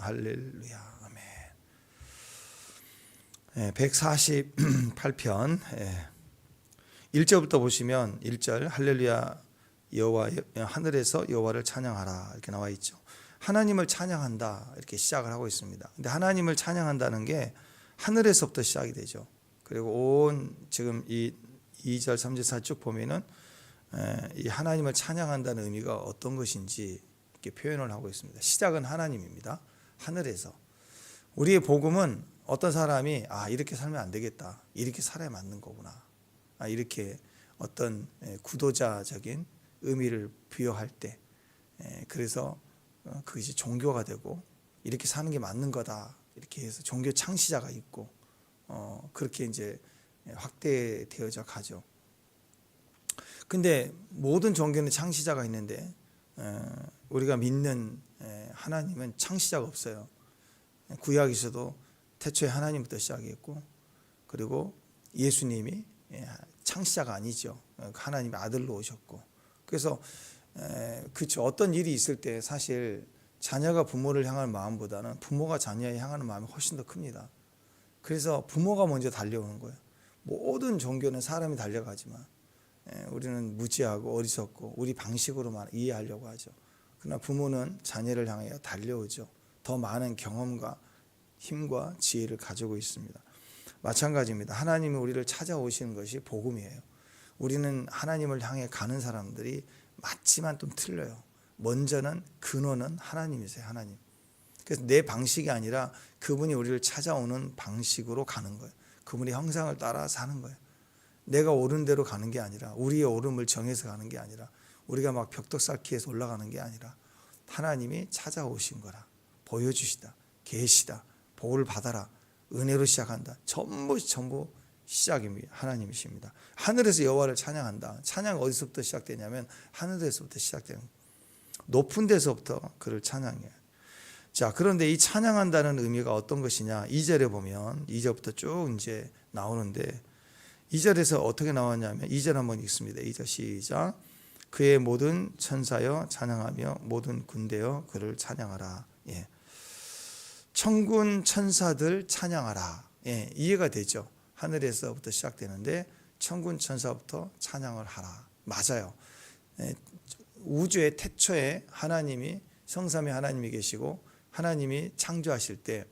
할렐루야. 아멘. 148편 1절부터 보시면 1절 할렐루야 여호와 하늘에서 여호와를 찬양하라 이렇게 나와 있죠. 하나님을 찬양한다 이렇게 시작을 하고 있습니다. 근데 하나님을 찬양한다는 게 하늘에서부터 시작이 되죠. 그리고 온 지금 이 2절 3절 4절 쭉 보면은 이 하나님을 찬양한다는 의미가 어떤 것인지 이렇게 표현을 하고 있습니다. 시작은 하나님입니다. 하늘에서. 우리의 복음은 어떤 사람이 이렇게 살면 안 되겠다, 이렇게 살아야 맞는 거구나, 이렇게 어떤 구도자적인 의미를 부여할 때, 그래서 그것이 종교가 되고 이렇게 사는 게 맞는 거다 이렇게 해서 종교 창시자가 있고 그렇게 이제 확대되어져 가죠. 근데 모든 종교는 창시자가 있는데 우리가 믿는 하나님은 창시자가 없어요. 구약에서도 태초에 하나님부터 시작했고, 그리고 예수님이 창시자가 아니죠. 하나님의 아들로 오셨고, 그래서 그렇죠. 어떤 일이 있을 때 사실 자녀가 부모를 향하는 마음보다는 부모가 자녀에 향하는 마음이 훨씬 더 큽니다. 그래서 부모가 먼저 달려오는 거예요. 모든 종교는 사람이 달려가지만 우리는 무지하고 어리석고 우리 방식으로만 이해하려고 하죠. 그러나 부모는 자녀를 향하여 달려오죠. 더 많은 경험과 힘과 지혜를 가지고 있습니다. 마찬가지입니다. 하나님이 우리를 찾아오시는 것이 복음이에요. 우리는 하나님을 향해 가는 사람들이 맞지만 좀 틀려요. 먼저는 근원은 하나님이세요. 하나님. 그래서 내 방식이 아니라 그분이 우리를 찾아오는 방식으로 가는 거예요. 그분의 형상을 따라 사는 거예요. 내가 옳은 대로 가는 게 아니라, 우리의 옳음을 정해서 가는 게 아니라, 우리가 막 벽돌 쌓기에서 올라가는 게 아니라 하나님이 찾아오신 거라, 보여주시다, 계시다, 복을 받아라, 은혜로 시작한다. 전부 시작입니다. 하나님이십니다. 하늘에서 여호와를 찬양한다. 찬양 어디서부터 시작되냐면 하늘에서부터 시작되는 거예요. 높은 데서부터 그를 찬양해요. 자, 그런데 이 찬양한다는 의미가 어떤 것이냐? 2절에 보면 2절부터 쭉 이제 나오는데, 2절에서 어떻게 나왔냐면 2절 한번 읽습니다. 2절 시작. 그의 모든 천사여 찬양하며 모든 군대여 그를 찬양하라. 천군 천사들 찬양하라. 이해가 되죠. 하늘에서부터 시작되는데 천군 천사부터 찬양을 하라. 맞아요. 우주의 태초에 하나님이, 성삼위 하나님이 계시고 하나님이 창조하실 때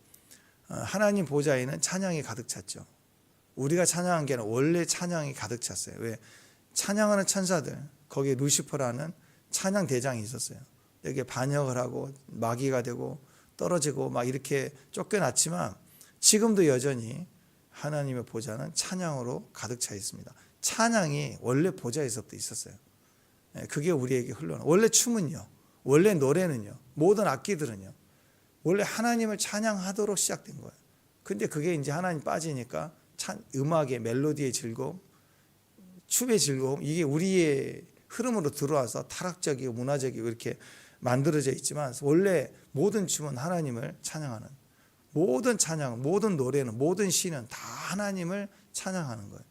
하나님 보좌에는 찬양이 가득 찼죠. 우리가 찬양한 게 아니라 원래 찬양이 가득 찼어요. 왜? 찬양하는 천사들, 거기에 루시퍼라는 찬양 대장이 있었어요. 여기에 반역을 하고 마귀가 되고 떨어지고 막 이렇게 쫓겨났지만 지금도 여전히 하나님의 보좌는 찬양으로 가득 차 있습니다. 찬양이 원래 보좌에서부터 있었어요. 그게 우리에게 흘러나. 원래 춤은요, 원래 노래는요, 모든 악기들은요, 원래 하나님을 찬양하도록 시작된 거예요. 근데 그게 이제 하나님 빠지니까 음악의 멜로디의 즐거움, 춤의 즐거움, 이게 우리의 흐름으로 들어와서 타락적이고 문화적이고 이렇게 만들어져 있지만, 원래 모든 춤은 하나님을 찬양하는, 모든 찬양, 모든 노래는, 모든 시는 다 하나님을 찬양하는 거예요.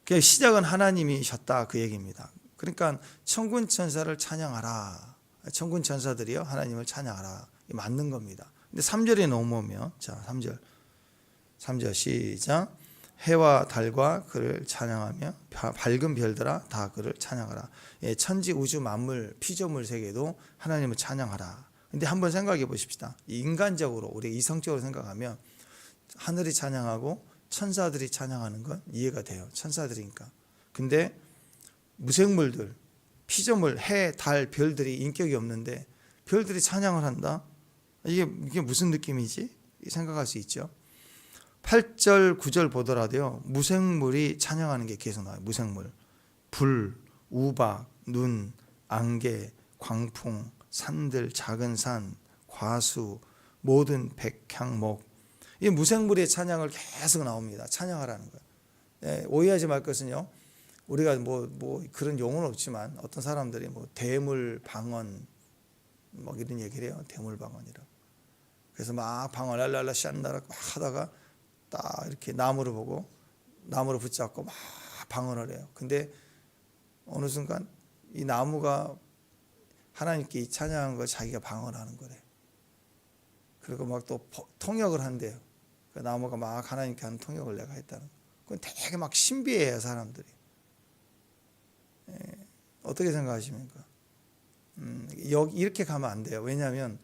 그러니까 시작은 하나님이셨다 그 얘기입니다. 그러니까 천군 천사를 찬양하라. 천군 천사들이요 하나님을 찬양하라. 맞는 겁니다. 근데 3절에 넘어오면, 자 3절 시작. 해와 달과 그를 찬양하며 밝은 별들아 다 그를 찬양하라. 천지 우주 만물 피조물 세계도 하나님을 찬양하라. 근데 한번 생각해 보십시다. 인간적으로, 우리 이성적으로 생각하면 하늘이 찬양하고 천사들이 찬양하는 건 이해가 돼요. 천사들이니까. 근데 무생물들, 피조물, 해, 달, 별들이 인격이 없는데 별들이 찬양을 한다? 이게 무슨 느낌이지? 생각할 수 있죠. 8절 9절 보더라도요, 무생물이 찬양하는 게 계속 나와요. 무생물, 불, 우박, 눈, 안개, 광풍, 산들, 작은 산, 과수, 모든 백향목, 이 무생물의 찬양을 계속 나옵니다. 찬양하라는 거예요. 오해하지 말 것은요, 우리가 뭐 그런 용어는 없지만 어떤 사람들이 뭐 대물 방언 뭐 이런 얘기를 해요. 대물 방언이라고. 그래서 막 방언 랄랄라 샨나라 막 하다가 딱 이렇게 나무를 보고 나무를 붙잡고 막 방언을 해요. 근데 어느 순간 이 나무가 하나님께 찬양한 걸 자기가 방언하는 거래. 그리고 막 또 통역을 한대요. 그 나무가 막 하나님께 하는 통역을 내가 했다는 거. 그건 되게 막 신비해요, 사람들이. 어떻게 생각하십니까? 이렇게 가면 안 돼요. 왜냐하면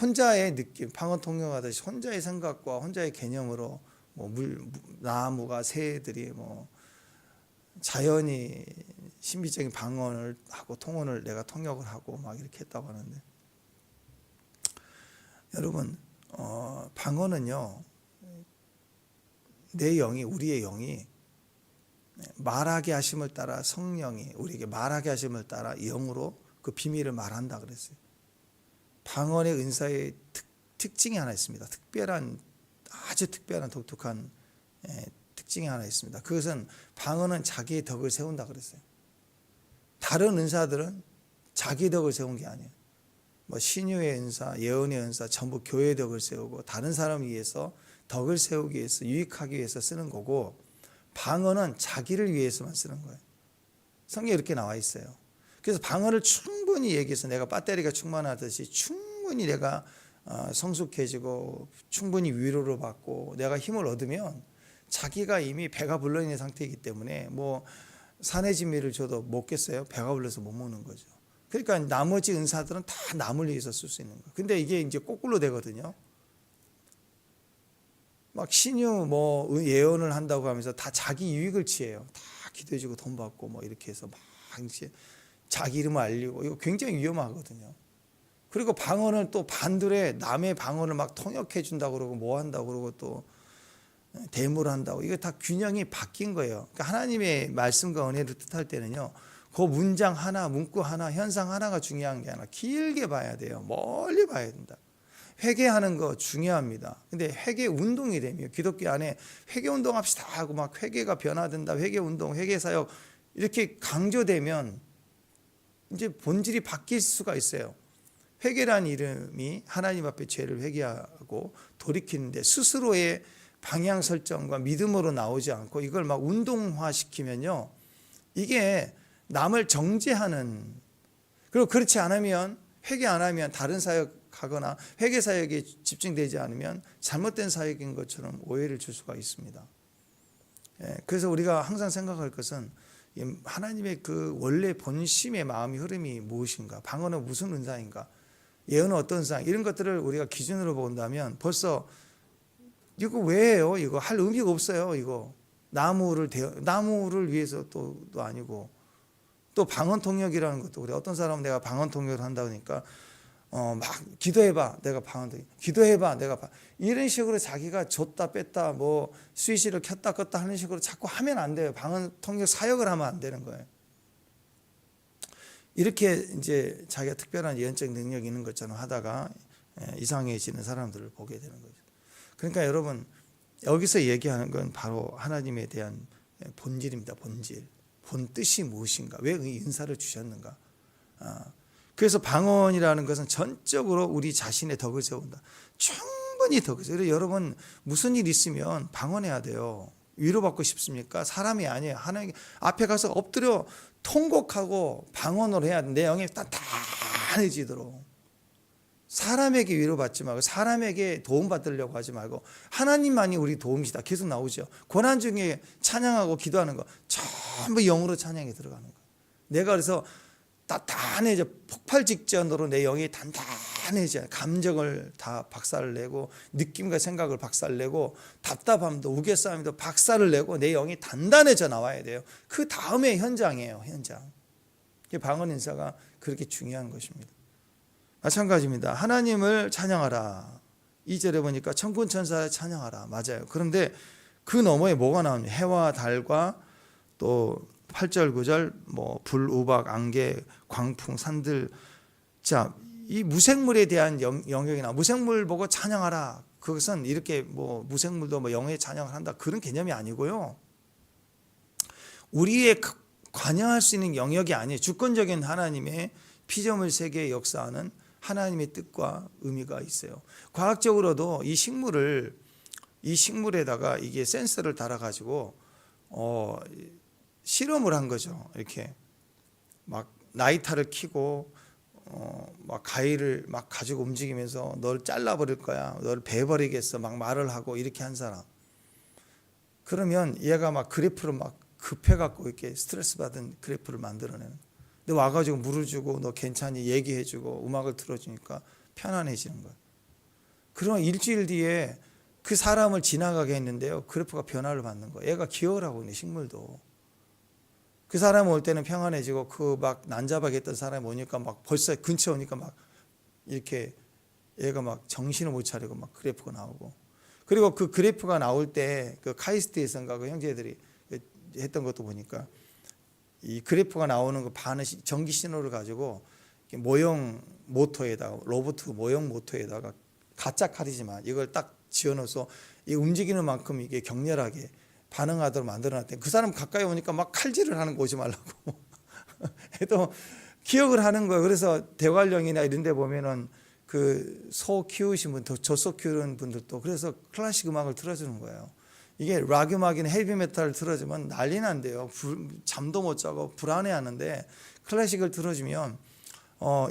혼자의 느낌, 방언 통역하듯이 혼자의 생각과 혼자의 개념으로 뭐 나무가 새들이 뭐 자연이 신비적인 방언을 하고 통언을 내가 통역을 하고 막 이렇게 했다고 하는데, 여러분 방언은요, 내 영이, 우리의 영이 말하게 하심을 따라 성령이 우리에게 말하게 하심을 따라 영으로 그 비밀을 말한다 그랬어요. 방언의 은사의 특징이 하나 있습니다. 아주 특별한 독특한 특징이 하나 있습니다. 그것은 방언은 자기의 덕을 세운다 그랬어요. 다른 은사들은 자기 덕을 세운 게 아니에요. 뭐 신유의 은사, 예언의 은사 전부 교회의 덕을 세우고 다른 사람을 위해서 덕을 세우기 위해서, 유익하기 위해서 쓰는 거고, 방언은 자기를 위해서만 쓰는 거예요. 성경에 이렇게 나와 있어요. 그래서 방언을 충분히 얘기해서 내가 배터리가 충만하듯이 충분히 내가 성숙해지고 충분히 위로를 받고 내가 힘을 얻으면 자기가 이미 배가 불러있는 상태이기 때문에 뭐 산의 진미를 줘도 먹겠어요? 배가 불러서 못 먹는 거죠. 그러니까 나머지 은사들은 다 남을 위해서 쓸 수 있는 거예요. 근데 이게 이제 거꾸로 되거든요. 막 신유 뭐 예언을 한다고 하면서 다 자기 유익을 취해요. 다 기도해주고 돈 받고 뭐 이렇게 해서 막 이제 자기 이름을 알리고, 이거 굉장히 위험하거든요. 그리고 방언을 또 반들에 남의 방언을 막 통역해 준다고 그러고 뭐 한다고 그러고 또 대모를 한다고, 이거 다 균형이 바뀐 거예요. 그러니까 하나님의 말씀과 은혜를 뜻할 때는요, 그 문장 하나, 문구 하나, 현상 하나가 중요한 게 아니라 길게 봐야 돼요. 멀리 봐야 된다. 회개하는 거 중요합니다. 근데 회개 운동이 되면, 기독교 안에 회개 운동 합시다 하고 막 회개가 변화된다, 회개 운동, 회개 사역 이렇게 강조되면 이제 본질이 바뀔 수가 있어요. 회개란 이름이 하나님 앞에 죄를 회개하고 돌이키는데, 스스로의 방향 설정과 믿음으로 나오지 않고 이걸 막 운동화시키면요, 이게 남을 정죄하는, 그리고 그렇지 않으면, 회개 안 하면 다른 사역하거나 회개 사역에 집중되지 않으면 잘못된 사역인 것처럼 오해를 줄 수가 있습니다. 그래서 우리가 항상 생각할 것은 하나님의 그 원래 본심의 마음의 흐름이 무엇인가, 방언은 무슨 은사인가, 예언은 어떤 은사, 이런 것들을 우리가 기준으로 본다면 벌써 이거 왜 해요? 이거 할 의미가 없어요. 이거 나무를 위해서 또 아니고, 또 방언 통역이라는 것도 그래. 어떤 사람은 내가 방언 통역을 한다 그러니까 막 기도해봐, 내가 방언 통역, 기도해봐, 내가 이런 식으로 자기가 줬다 뺐다 뭐 스위치를 켰다 껐다 하는 식으로 자꾸 하면 안 돼요. 방언 통역 사역을 하면 안 되는 거예요. 이렇게 이제 자기가 특별한 예언적 능력이 있는 것처럼 하다가 이상해지는 사람들을 보게 되는 거죠. 그러니까 여러분, 여기서 얘기하는 건 바로 하나님에 대한 본질입니다. 본 뜻이 무엇인가, 왜 이 은사를 주셨는가. 그래서 방언이라는 것은 전적으로 우리 자신의 덕을 세운다. 충분히 덕을 세워. 그래서 여러분, 무슨 일 있으면 방언해야 돼요. 위로받고 싶습니까? 사람이 아니에요. 하나님 앞에 가서 엎드려 통곡하고 방언을 해야 돼. 내 영이 단단해지도록. 사람에게 위로받지 말고, 사람에게 도움받으려고 하지 말고, 하나님만이 우리 도움이시다 계속 나오죠. 고난 중에 찬양하고 기도하는 거 전부 영으로 찬양에 들어가는 거예요. 내가 그래서 단단해져, 폭발 직전으로 내 영이 단단해져, 감정을 다 박살을 내고, 느낌과 생각을 박살내고, 답답함도 우겨싸움도 박살을 내고, 내 영이 단단해져 나와야 돼요. 그 다음에 현장이에요. 현장. 방언 인사가 그렇게 중요한 것입니다. 마찬가지입니다. 하나님을 찬양하라. 2절에 보니까 천군 천사를 찬양하라. 맞아요. 그런데 그 너머에 뭐가 나오냐? 해와 달과 또 8절 9절 뭐 불, 우박, 안개, 광풍, 산들. 자, 이 무생물에 대한 영역이 나와. 무생물 보고 찬양하라. 그것은 이렇게 뭐 무생물도 뭐 영의 찬양을 한다, 그런 개념이 아니고요. 우리의 관여할 수 있는 영역이 아니에요. 주권적인 하나님의 피조물 세계에 역사하는 하나님의 뜻과 의미가 있어요. 과학적으로도 이 식물에다가 이게 센서를 달아가지고 실험을 한 거죠. 이렇게 막 나이타를 켜고 막 가위를 막 가지고 움직이면서 널 잘라버릴 거야, 널 베버리겠어 막 말을 하고 이렇게 한 사람, 그러면 얘가 막 그래프를 막 급해갖고 이렇게 스트레스 받은 그래프를 만들어내는. 근데 와가지고 물을 주고 너 괜찮니 얘기해주고 음악을 틀어주니까 편안해지는 거야. 그러면 일주일 뒤에 그 사람을 지나가게 했는데요, 그래프가 변화를 받는 거야. 얘가 기억을 하고 있네, 식물도. 그 사람 올 때는 평안해지고 그 막 난잡하게 했던 사람이 오니까 막 벌써 근처에 오니까 막 이렇게 얘가 막 정신을 못 차리고 막 그래프가 나오고. 그리고 그 그래프가 나올 때 그 카이스트에선가 그 형제들이 했던 것도 보니까 이 그래프가 나오는 그 반응 전기 신호를 가지고 모형 모터에다가 로봇 모형 모터에다가 가짜 칼이지만 이걸 딱 지어넣어서 이 움직이는 만큼 이게 격렬하게 반응하도록 만들어놨대. 그 사람 가까이 오니까 막 칼질을 하는 거 오지 말라고 해도 기억을 하는 거예요. 그래서 대관령이나 이런 데 보면은 그 소 키우신 분, 젖소 키우는 분들도 그래서 클래식 음악을 틀어주는 거예요. 이게 락 음악이나 헤비메탈을 틀어주면 난리 난대요. 잠도 못 자고 불안해하는데 클래식을 틀어주면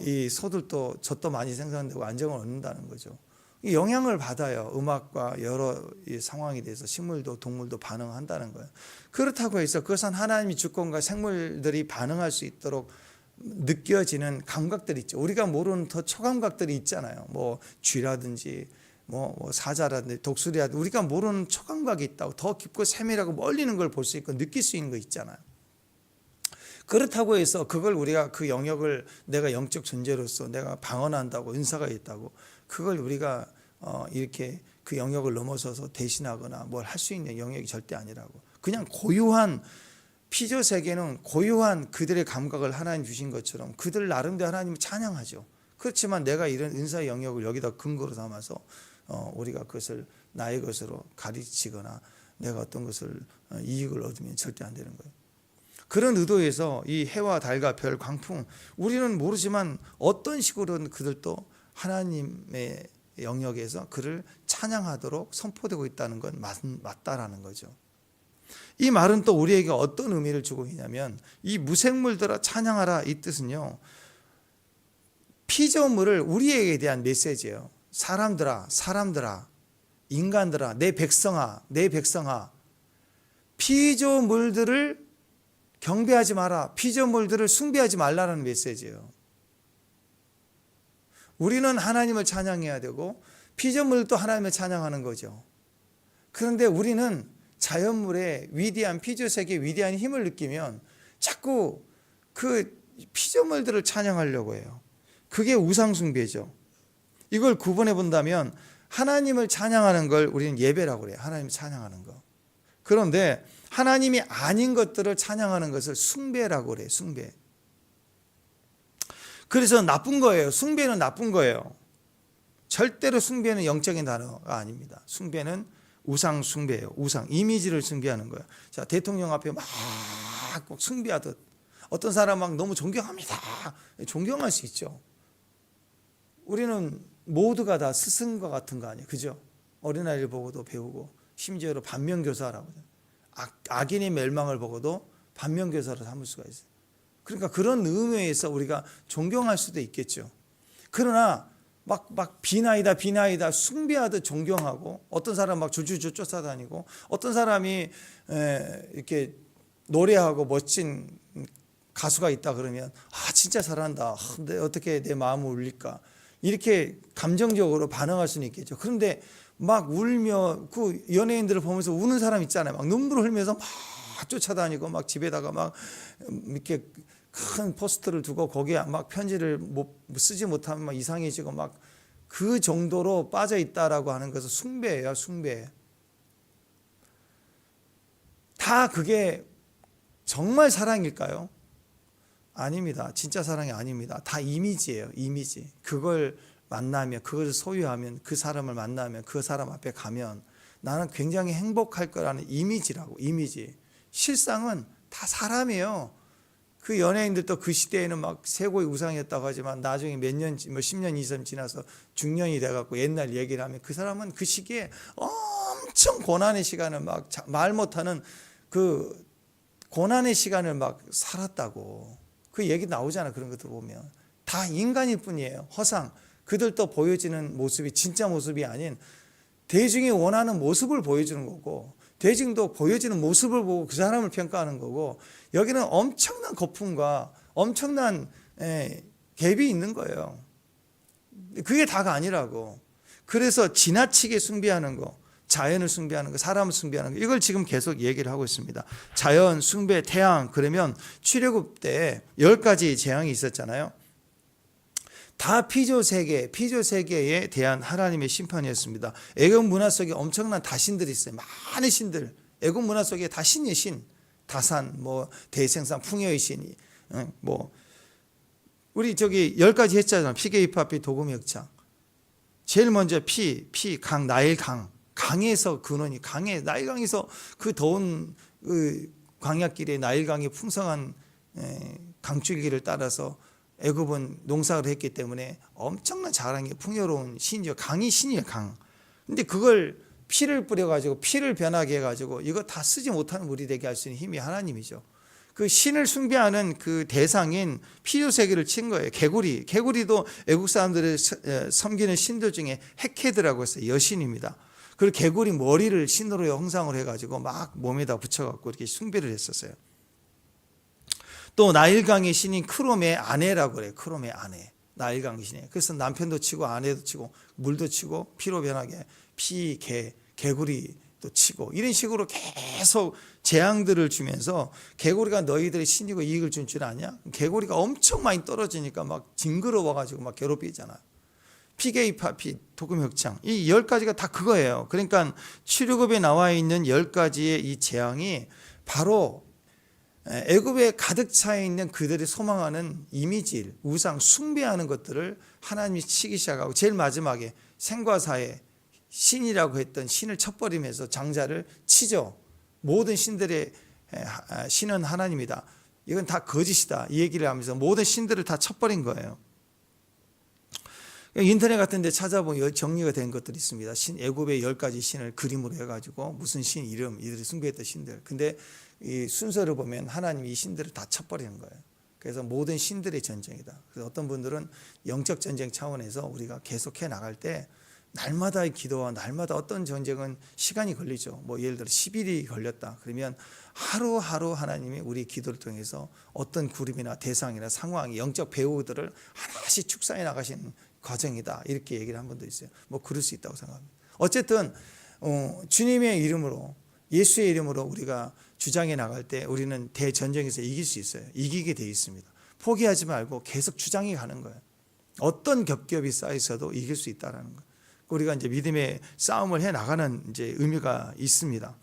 이 소들도 젖도 많이 생산되고 안정을 얻는다는 거죠. 영향을 받아요. 음악과 여러 상황에 대해서 식물도 동물도 반응한다는 거예요. 그렇다고 해서 그것은 하나님의 주권과 생물들이 반응할 수 있도록 느껴지는 감각들이 있죠. 우리가 모르는 더 초감각들이 있잖아요. 뭐 쥐라든지 뭐 사자라든지 독수리라든지 우리가 모르는 초감각이 있다고, 더 깊고 세밀하고 멀리 있는 걸 볼 수 있고 느낄 수 있는 거 있잖아요. 그렇다고 해서 그걸 우리가 그 영역을 내가 영적 존재로서 내가 방언한다고 은사가 있다고 그걸 우리가 이렇게 그 영역을 넘어서서 대신하거나 뭘 할 수 있는 영역이 절대 아니라고. 그냥 고유한 피조 세계는 고유한 그들의 감각을 하나님 주신 것처럼 그들 나름대로 하나님을 찬양하죠. 그렇지만 내가 이런 은사의 영역을 여기다 근거로 삼아서 우리가 그것을 나의 것으로 가르치거나 내가 어떤 것을 이익을 얻으면 절대 안 되는 거예요. 그런 의도에서 이 해와 달과 별, 광풍 우리는 모르지만 어떤 식으로든 그들도 하나님의 영역에서 그를 찬양하도록 선포되고 있다는 건 맞다라는 거죠. 이 말은 또 우리에게 어떤 의미를 주고 있냐면 이 무생물들아 찬양하라 이 뜻은요, 피조물을 우리에게 대한 메시지예요. 사람들아 인간들아 내 백성아 피조물들을 경배하지 마라, 피조물들을 숭배하지 말라는 메시지예요. 우리는 하나님을 찬양해야 되고 피조물도 하나님을 찬양하는 거죠. 그런데 우리는 자연물의 위대한 피조세계의 위대한 힘을 느끼면 자꾸 그 피조물들을 찬양하려고 해요. 그게 우상숭배죠. 이걸 구분해 본다면 하나님을 찬양하는 걸 우리는 예배라고 그래요. 하나님을 찬양하는 거. 그런데 하나님이 아닌 것들을 찬양하는 것을 숭배라고 그래요. 숭배. 그래서 나쁜 거예요. 숭배는 나쁜 거예요. 절대로 숭배는 영적인 단어가 아닙니다. 숭배는 우상 숭배예요. 우상, 이미지를 숭배하는 거예요. 자, 대통령 앞에 막 꼭 숭배하듯 어떤 사람 막 너무 존경합니다. 존경할 수 있죠. 우리는 모두가 다 스승과 같은 거 아니에요. 그죠? 어린아이를 보고도 배우고 심지어로 반면교사라고 해요. 악인의 멸망을 보고도 반면교사로 삼을 수가 있어요. 그러니까 그런 의미에서 우리가 존경할 수도 있겠죠. 그러나 막 비나이다 숭배하듯 존경하고 어떤 사람 막 줄줄줄 쫓아다니고 어떤 사람이 이렇게 노래하고 멋진 가수가 있다 그러면 진짜 잘한다. 근데 어떻게 내 마음을 울릴까? 이렇게 감정적으로 반응할 수는 있겠죠. 그런데 막 울며 그 연예인들을 보면서 우는 사람 있잖아요. 막 눈물을 흘리면서 막 쫓아다니고 막 집에다가 막 이렇게 큰 포스터를 두고 거기에 막 편지를 쓰지 못하면 막 이상해지고 막 그 정도로 빠져 있다라고 하는 것은 숭배예요, 숭배. 다 그게 정말 사랑일까요? 아닙니다. 진짜 사랑이 아닙니다. 다 이미지예요, 이미지. 그걸 만나면, 그걸 소유하면, 그 사람을 만나면, 그 사람 앞에 가면 나는 굉장히 행복할 거라는 이미지라고, 이미지. 실상은 다 사람이에요. 그 연예인들도 그 시대에는 막 최고의 우상이었다고 하지만 나중에 몇 년, 뭐 10년 이상 지나서 중년이 돼갖고 옛날 얘기를 하면 그 사람은 그 시기에 엄청 고난의 시간을 막 말 못하는 그 고난의 시간을 막 살았다고. 그 얘기 나오잖아. 그런 것들 보면. 다 인간일 뿐이에요. 허상. 그들도 보여지는 모습이 진짜 모습이 아닌 대중이 원하는 모습을 보여주는 거고, 대중도 보여지는 모습을 보고 그 사람을 평가하는 거고, 여기는 엄청난 거품과 엄청난 갭이 있는 거예요. 그게 다가 아니라고. 그래서 지나치게 숭배하는 거, 자연을 숭배하는 거, 사람을 숭배하는 거, 이걸 지금 계속 얘기를 하고 있습니다. 자연, 숭배, 태양. 그러면 출애굽 때 10가지 재앙이 있었잖아요. 다 피조세계에 대한 하나님의 심판이었습니다. 애굽 문화 속에 엄청난 다신들이 있어요. 많은 신들. 애굽 문화 속에 다 신이에요. 신. 다산, 뭐 대생산, 풍요의 신, 뭐 우리 저기 10가지 했잖아요. 피게이파피, 도금역창. 제일 먼저 강, 나일강. 강에서 근원이, 나일강에서 그 더운 그 광야길에 나일강의 풍성한 강줄기를 따라서 애굽은 농사를 했기 때문에 엄청난 자랑이 풍요로운 신이요. 강이 신이에요. 강. 근데 그걸 피를 뿌려가지고 피를 변하게 해가지고 이거 다 쓰지 못하는 물이 되게 할 수 있는 힘이 하나님이죠. 그 신을 숭배하는 그 대상인 피조세계를 친 거예요. 개구리도 애국 사람들을 섬기는 신들 중에 헤케드라고 했어요. 여신입니다. 그리고 개구리 머리를 신으로 형상을 해가지고 막 몸에다 붙여갖고 이렇게 숭배를 했었어요. 또 나일강의 신인 크롬의 아내라고 그래요. 크롬의 아내. 나일강 신이에요. 그래서 남편도 치고 아내도 치고 물도 치고 피로 변하게 개구리도 치고 이런 식으로 계속 재앙들을 주면서 개구리가 너희들의 신이고 이익을 준 줄 아냐? 개구리가 엄청 많이 떨어지니까 막 징그러워가지고 막 괴롭히잖아요. 피게이파피, 도금역창. 이 10가지가 다 그거예요. 그러니까 출애굽에 나와 있는 10가지의 이 재앙이 바로 애굽에 가득 차 있는 그들이 소망하는 이미지, 우상, 숭배하는 것들을 하나님이 치기 시작하고 제일 마지막에 생과사에 신이라고 했던 신을 쳐버리면서 장자를 치죠. 모든 신들의 신은 하나님이다. 이건 다 거짓이다. 이 얘기를 하면서 모든 신들을 다 쳐버린 거예요. 인터넷 같은 데 찾아보면 정리가 된 것들이 있습니다. 애굽의 10가지 신을 그림으로 해가지고 무슨 신 이름, 이들이 숭배했던 신들. 근데 이 순서를 보면 하나님이 이 신들을 다 쳐버리는 거예요. 그래서 모든 신들의 전쟁이다. 그래서 어떤 분들은 영적 전쟁 차원에서 우리가 계속해 나갈 때 날마다의 기도와 날마다 어떤 전쟁은 시간이 걸리죠. 뭐 예를 들어 10일이 걸렸다. 그러면 하루하루 하나님이 우리 기도를 통해서 어떤 그룹이나 대상이나 상황이 영적 배우들을 하나씩 축사해 나가시는 과정이다. 이렇게 얘기를 한 번도 있어요. 뭐 그럴 수 있다고 생각합니다. 어쨌든 주님의 이름으로, 예수의 이름으로 우리가 주장해 나갈 때 우리는 대전쟁에서 이길 수 있어요. 이기게 돼 있습니다. 포기하지 말고 계속 주장해 가는 거예요. 어떤 겹겹이 쌓여 있어도 이길 수 있다라는 거예요. 우리가 이제 믿음의 싸움을 해 나가는 이제 의미가 있습니다.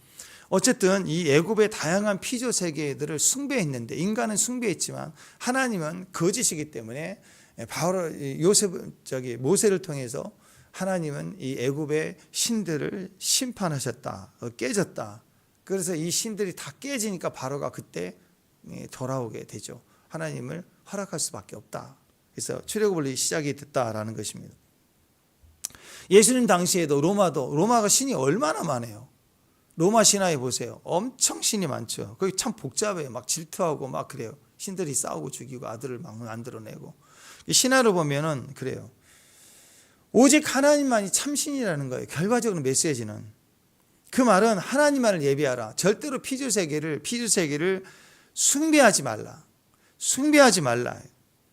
어쨌든 이 애굽의 다양한 피조 세계들을 숭배했는데, 인간은 숭배했지만 하나님은 거짓이기 때문에 바로 모세를 통해서 하나님은 이 애굽의 신들을 심판하셨다, 깨졌다. 그래서 이 신들이 다 깨지니까 바로가 그때 돌아오게 되죠. 하나님을 허락할 수밖에 없다. 그래서 출애굽을 시작이 됐다라는 것입니다. 예수님 당시에도 로마가 신이 얼마나 많아요. 로마 신화에 보세요. 엄청 신이 많죠. 거기 참 복잡해요. 막 질투하고 막 그래요. 신들이 싸우고 죽이고 아들을 막 만들어내고. 신화를 보면은 그래요. 오직 하나님만이 참신이라는 거예요. 결과적으로 메시지는. 그 말은 하나님만을 예비하라. 절대로 피조세계를 숭배하지 말라. 숭배하지 말라.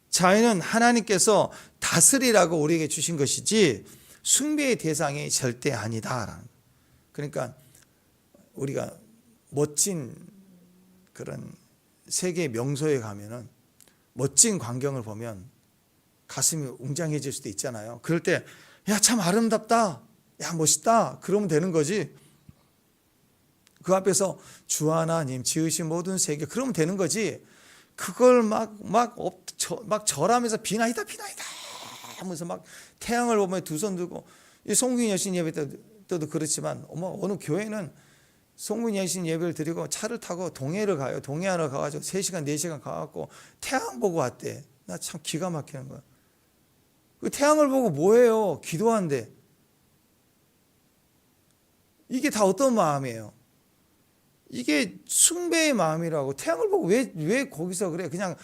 자유는 하나님께서 다스리라고 우리에게 주신 것이지 숭배의 대상이 절대 아니다. 그러니까 우리가 멋진 그런 세계 명소에 가면은 멋진 광경을 보면 가슴이 웅장해질 수도 있잖아요. 그럴 때 야, 참 아름답다. 야, 멋있다. 그러면 되는 거지. 그 앞에서 주 하나님 지으신 모든 세계 그러면 되는 거지. 그걸 막 절하면서 비나이다 하면서 막 태양을 보면 두 손 들고, 이 송구인 여신 예배 때도 그렇지만 어느 교회는 송구인 여신 예배를 드리고 차를 타고 동해를 가요. 동해하러 가가지고 3시간 4시간 가갖고 태양 보고 왔대. 나 참 기가 막히는 거야. 그 태양을 보고 뭐해요? 기도한대. 이게 다 어떤 마음이에요? 이게 숭배의 마음이라고. 태양을 보고 왜 거기서 그래? 그냥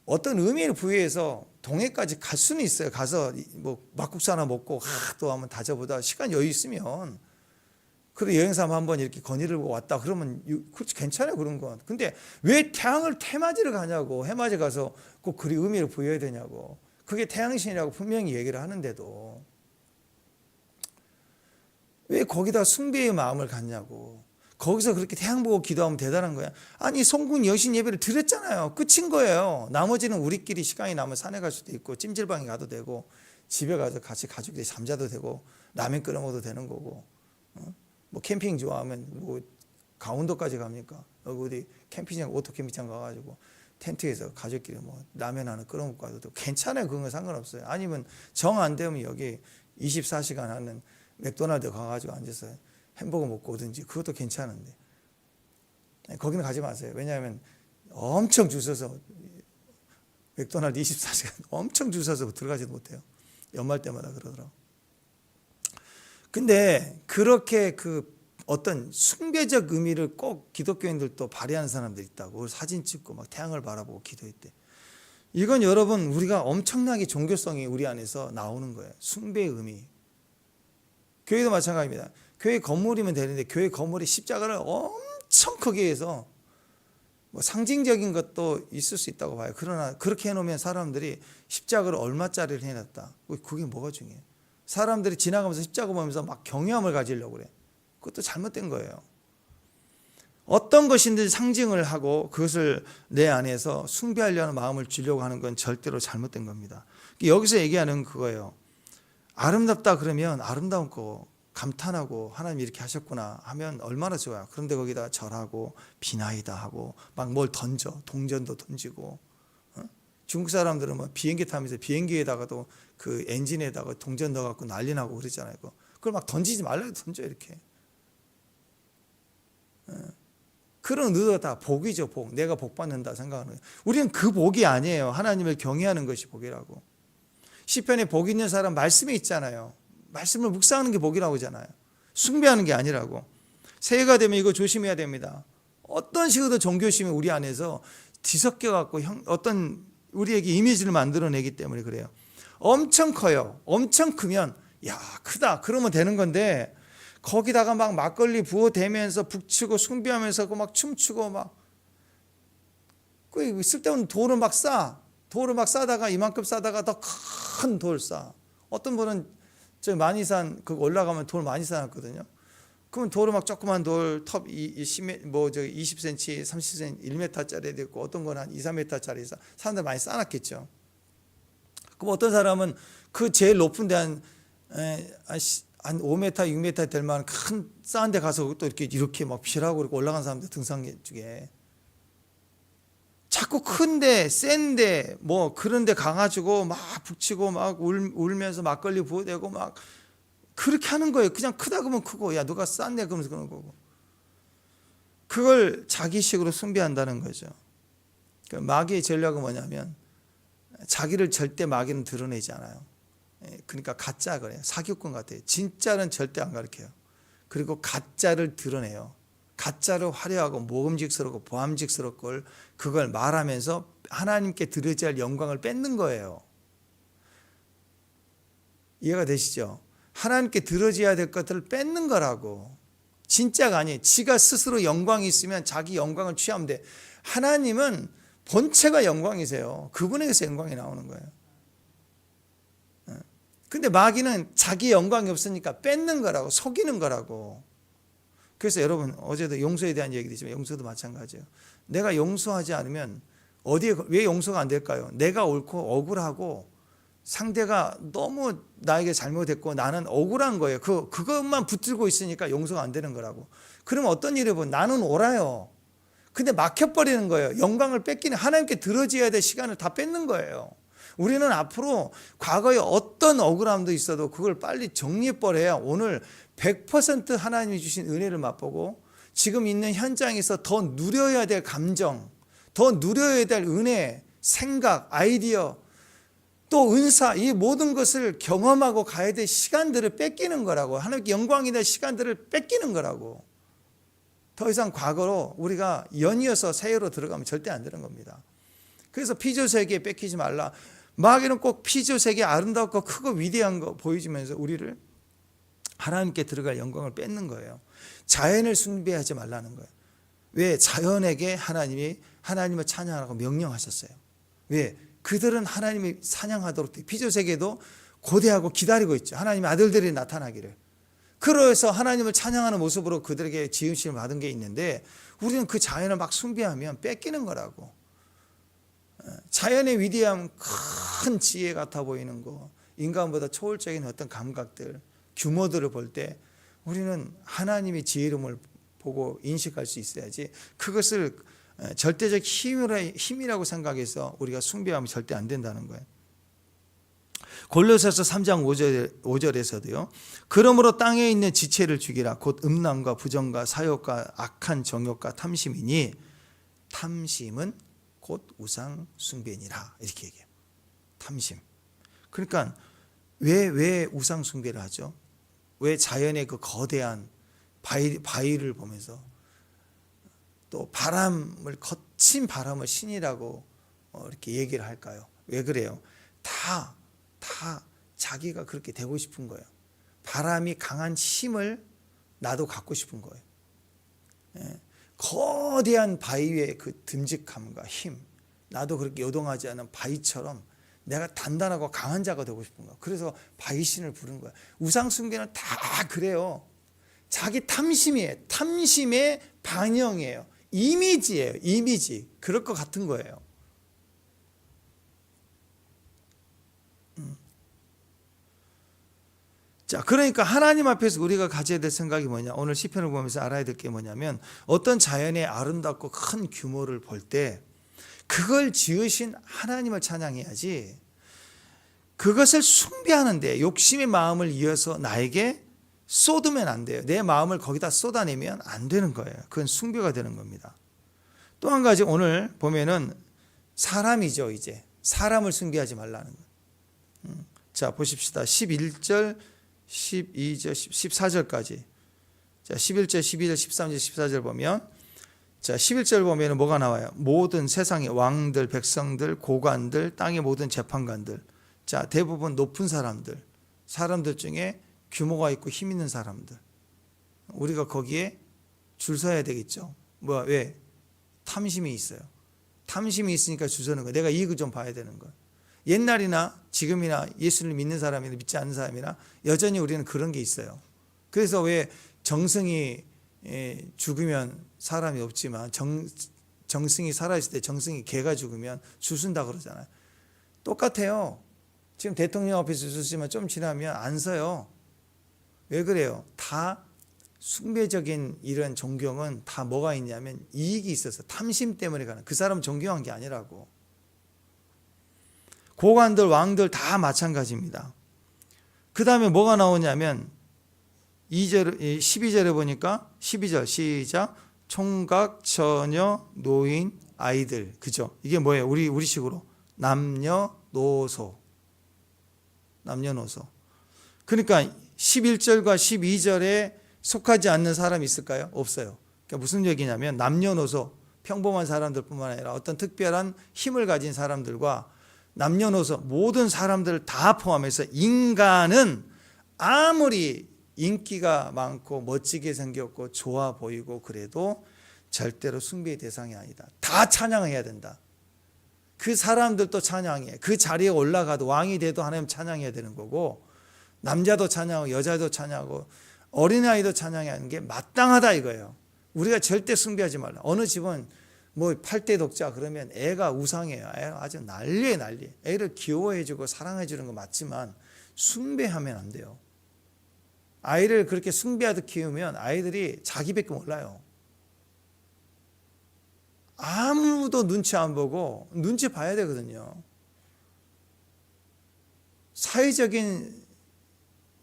어떤 의미를 부여해서 동해까지 갈 수는 있어요. 가서 뭐 막국수 하나 먹고 또 한번 다져보다 시간 여유 있으면 그리고 여행사 한번 이렇게 건의를 보고 왔다 그러면 그렇지 괜찮아요 그런 건. 근데 왜 태양을 태맞이를 가냐고. 해맞이 가서 꼭 그리 의미를 부여해야 되냐고. 그게 태양신이라고 분명히 얘기를 하는데도 왜 거기다 숭배의 마음을 갖냐고. 거기서 그렇게 태양 보고 기도하면 대단한 거야. 아니 성군 여신 예배를 드렸잖아요. 끝인 거예요. 나머지는 우리끼리 시간이 나면 산에 갈 수도 있고 찜질방에 가도 되고 집에 가서 같이 가족들이 잠자도 되고 라면 끓여 먹어도 되는 거고. 뭐 캠핑 좋아하면 뭐 강원도까지 갑니까? 여기 어디 캠핑장 오토 캠핑장 가가지고 텐트에서 가족끼리 뭐 라면 하나 끓여 먹고 가도 되고 괜찮아요. 그건 상관없어요. 아니면 정 안 되면 여기 24시간 하는 맥도날드 가가지고 앉아서 햄버거 먹고 오든지 그것도 괜찮은데 거기는 가지 마세요. 왜냐하면 엄청 줄 서서 맥도날드 24시간 엄청 줄 서서 들어가지도 못해요. 연말 때마다 그러더라고. 근데 그렇게 그 어떤 숭배적 의미를 꼭 기독교인들도 발휘하는 사람들이 있다고. 사진 찍고 막 태양을 바라보고 기도했대. 이건 여러분 우리가 엄청나게 종교성이 우리 안에서 나오는 거예요. 숭배의 의미. 교회도 마찬가지입니다. 교회 건물이면 되는데 교회 건물이 십자가를 엄청 크게 해서 뭐 상징적인 것도 있을 수 있다고 봐요. 그러나 그렇게 해놓으면 사람들이 십자가를 얼마짜리를 해놨다. 그게 뭐가 중요해요? 사람들이 지나가면서 십자가 보면서 막 경외함을 가지려고 그래. 그것도 잘못된 거예요. 어떤 것인지 상징을 하고 그것을 내 안에서 숭배하려는 마음을 주려고 하는 건 절대로 잘못된 겁니다. 여기서 얘기하는 그거예요. 아름답다 그러면 아름다운 거 감탄하고 하나님 이렇게 하셨구나 하면 얼마나 좋아요. 그런데 거기다 절하고 비나이다 하고 막 뭘 던져 동전도 던지고 중국 사람들은 뭐 비행기 타면서 비행기에다가도 그 엔진에다가 동전 넣어갖고 난리 나고 그러잖아요. 그걸 막 던지지 말라고 던져 이렇게. 그런 의도가 다 복이죠. 복. 내가 복 받는다 생각하는 거예요. 우리는 그 복이 아니에요. 하나님을 경외하는 것이 복이라고. 시편에 복 있는 사람 말씀에 있잖아요. 말씀을 묵상하는 게 복이라고 하잖아요. 숭배하는 게 아니라고. 새해가 되면 이거 조심해야 됩니다. 어떤 식으로 종교심이 우리 안에서 뒤섞여 갖고 어떤 우리에게 이미지를 만들어내기 때문에 그래요. 엄청 커요. 엄청 크면 야 크다 그러면 되는 건데 거기다가 막 막걸리 부어대면서 북치고 숭배하면서 막 춤추고 막 그 쓸데없는 돌을 막 싸. 돌을 막 싸다가 이만큼 싸다가 더 큰 돌 싸. 어떤 분은 저 만이산 그거 올라가면 돌 많이 쌓았거든요. 그러면 돌을 막 조그만 돌 톱 20cm, 뭐 저 20cm, 30cm, 1m짜리도 있고 어떤 건 한 2, 3m짜리 사람들 많이 쌓았겠죠. 그럼 어떤 사람은 그 제일 높은 데 한 5m, 6m 될 만한 큰 쌓은 데 가서 또 이렇게 막 피라고 그렇게 올라간 사람들 등산 중에 자꾸 큰데 센데 뭐 그런데 가가지고 막 북치고 막 울면서 막걸리 부어대고 막 그렇게 하는 거예요. 그냥 크다 그러면 크고 야 누가 쌌네 그러면서 그런 거고 그걸 자기식으로 숭배한다는 거죠. 마귀의 전략은 뭐냐면 자기를 절대 마귀는 드러내지 않아요. 그러니까 가짜 그래요. 사기꾼 같아요. 진짜는 절대 안 가르쳐요. 그리고 가짜를 드러내요. 가짜로 화려하고 모금직스럽고 보암직스럽고 그걸 말하면서 하나님께 드려야 할 영광을 뺏는 거예요. 이해가 되시죠? 하나님께 드려야 될 것들을 뺏는 거라고. 진짜가 아니에요. 지가 스스로 영광이 있으면 자기 영광을 취하면 돼. 하나님은 본체가 영광이세요. 그분에게서 영광이 나오는 거예요. 근데 마귀는 자기 영광이 없으니까 뺏는 거라고, 속이는 거라고. 그래서 여러분 어제도 용서에 대한 얘기도 있지만 용서도 마찬가지예요. 내가 용서하지 않으면 어디에 왜 용서가 안 될까요? 내가 옳고 억울하고 상대가 너무 나에게 잘못했고 나는 억울한 거예요. 그것만 붙들고 있으니까 용서가 안 되는 거라고. 그러면 어떤 일을 보면 나는 옳아요. 근데 막혀버리는 거예요. 영광을 뺏기는 하나님께 들어줘야 될 시간을 다 뺏는 거예요. 우리는 앞으로 과거에 어떤 억울함도 있어도 그걸 빨리 정리해버려야 오늘 100% 하나님이 주신 은혜를 맛보고 지금 있는 현장에서 더 누려야 될 감정, 더 누려야 될 은혜, 생각, 아이디어, 또 은사, 이 모든 것을 경험하고 가야 될 시간들을 뺏기는 거라고. 하나님께 영광이 될 시간들을 뺏기는 거라고. 더 이상 과거로 우리가 연이어서 새해로 들어가면 절대 안 되는 겁니다. 그래서 피조세계에 뺏기지 말라. 마귀는 꼭 피조세계 아름답고 크고 위대한 거 보여주면서 우리를 하나님께 들어갈 영광을 뺏는 거예요. 자연을 숭배하지 말라는 거예요. 왜? 자연에게 하나님이 하나님을 찬양하라고 명령하셨어요. 왜? 그들은 하나님이 찬양하도록 피조세계도 고대하고 기다리고 있죠. 하나님의 아들들이 나타나기를. 그래서 하나님을 찬양하는 모습으로 그들에게 지음심을 받은 게 있는데 우리는 그 자연을 막 숭배하면 뺏기는 거라고. 자연의 위대함, 큰 지혜 같아 보이는 거, 인간보다 초월적인 어떤 감각들, 규모들을 볼 때 우리는 하나님의 지혜로움을 보고 인식할 수 있어야지 그것을 절대적 힘이라고 생각해서 우리가 숭배하면 절대 안 된다는 거예요. 골로새서 3장 5절에서도요. 그러므로 땅에 있는 지체를 죽이라. 곧 음란과 부정과 사욕과 악한 정욕과 탐심이니 탐심은 곧 우상 숭배니라. 이렇게 얘기해요. 탐심. 그러니까 왜 우상 숭배를 하죠? 왜 자연의 그 거대한 바위를 보면서 또 거친 바람을 신이라고 이렇게 얘기를 할까요? 왜 그래요? 다 자기가 그렇게 되고 싶은 거예요. 바람이 강한 힘을 나도 갖고 싶은 거예요. 거대한 바위의 그 듬직함과 힘, 나도 그렇게 요동하지 않은 바위처럼 내가 단단하고 강한 자가 되고 싶은 거야. 그래서 바위신을 부른 거야. 우상 숭배는 다 그래요. 자기 탐심이에요. 탐심의 반영이에요. 이미지예요. 이미지. 그럴 것 같은 거예요. 자, 그러니까 하나님 앞에서 우리가 가져야 될 생각이 뭐냐? 오늘 시편을 보면서 알아야 될 게 뭐냐면 어떤 자연의 아름답고 큰 규모를 볼 때 그걸 지으신 하나님을 찬양해야지 그것을 숭배하는데 욕심의 마음을 이어서 나에게 쏟으면 안 돼요. 내 마음을 거기다 쏟아내면 안 되는 거예요. 그건 숭배가 되는 겁니다. 또 한 가지 오늘 보면은 사람이죠. 이제 사람을 숭배하지 말라는 거예요. 자, 보십시다. 11절 12절 14절까지. 자, 11절 12절 13절 14절 보면 자, 11절 보면 뭐가 나와요? 모든 세상의 왕들, 백성들, 고관들, 땅의 모든 재판관들. 자, 대부분 높은 사람들 중에 규모가 있고 힘 있는 사람들. 우리가 거기에 줄 서야 되겠죠. 왜? 탐심이 있어요. 탐심이 있으니까 줄 서는 거예요. 내가 이익을 좀 봐야 되는 거예요. 옛날이나 지금이나 예수를 믿는 사람이나 믿지 않는 사람이나 여전히 우리는 그런 게 있어요. 그래서 왜 정승이 죽으면 사람이 없지만 정승이 살아있을 때 정승이 개가 죽으면 줄 선다 그러잖아요. 똑같아요. 지금 대통령 앞에서 줄 서지만 좀 지나면 안 서요. 왜 그래요? 다 숭배적인 이런 존경은 다 뭐가 있냐면 이익이 있어서 탐심 때문에 가는, 그 사람 존경한 게 아니라고. 고관들, 왕들 다 마찬가지입니다. 그 다음에 뭐가 나오냐면 12절에 보니까 12절 시작. 총각, 처녀, 노인, 아이들. 그죠? 이게 뭐예요? 우리식으로 남녀노소. 그러니까 11절과 12절에 속하지 않는 사람이 있을까요? 없어요. 그러니까 무슨 얘기냐면 남녀노소, 평범한 사람들뿐만 아니라 어떤 특별한 힘을 가진 사람들과 남녀노소 모든 사람들을 다 포함해서 인간은 아무리 인기가 많고 멋지게 생겼고 좋아 보이고 그래도 절대로 숭배의 대상이 아니다. 다 찬양해야 된다. 그 사람들도 찬양해. 그 자리에 올라가도 왕이 돼도 하나님 찬양해야 되는 거고, 남자도 찬양하고 여자도 찬양하고 어린아이도 찬양하는 게 마땅하다 이거예요. 우리가 절대 숭배하지 말라. 어느 집은 뭐 8대 독자 그러면 애가 우상이에요. 아주 난리에 난리. 애를 귀여워해주고 사랑해주는 거 맞지만 숭배하면 안 돼요. 아이를 그렇게 숭배하듯 키우면 아이들이 자기밖에 몰라요. 아무도 눈치 안 보고, 눈치 봐야 되거든요. 사회적인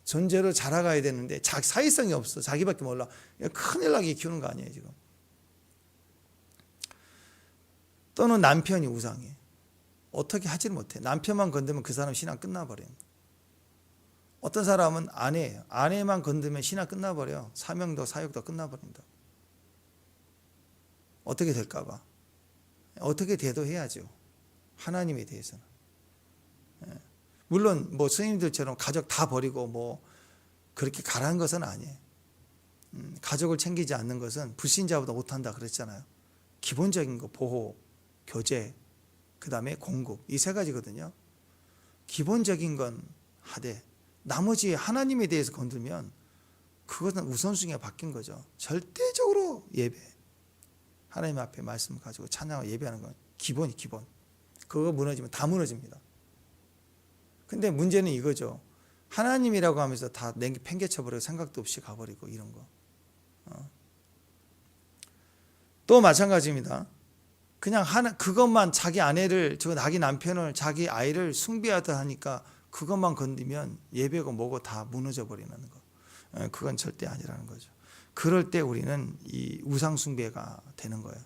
존재로 자라가야 되는데 사회성이 없어. 자기밖에 몰라. 큰일 나게 키우는 거 아니에요 지금. 또는 남편이 우상해. 어떻게 하지를 못해. 남편만 건드면 그 사람 신앙 끝나버려요. 어떤 사람은 아내예요. 아내만 건드면 신앙 끝나버려요. 사명도 사역도 끝나버린다. 어떻게 될까 봐. 어떻게 돼도 해야죠. 하나님에 대해서는. 물론 뭐 스님들처럼 가족 다 버리고 뭐 그렇게 가라는 것은 아니에요. 가족을 챙기지 않는 것은 불신자보다 못한다 그랬잖아요. 기본적인 거 보호, 교제, 그 다음에 공급, 이 세 가지거든요. 기본적인 건 하되 나머지 하나님에 대해서 건들면 그것은 우선순위가 바뀐 거죠. 절대적으로 예배, 하나님 앞에 말씀을 가지고 찬양하고 예배하는 건 기본이 기본. 그거 무너지면 다 무너집니다. 근데 문제는 이거죠. 하나님이라고 하면서 다 팽개쳐버리고 생각도 없이 가버리고 이런 거. 또 마찬가지입니다. 그냥 그것만 자기 아내를, 자기 남편을, 자기 아이를 숭배하다 하니까 그것만 건드면 예배고 뭐고 다 무너져 버리는 거. 그건 절대 아니라는 거죠. 그럴 때 우리는 이 우상 숭배가 되는 거예요.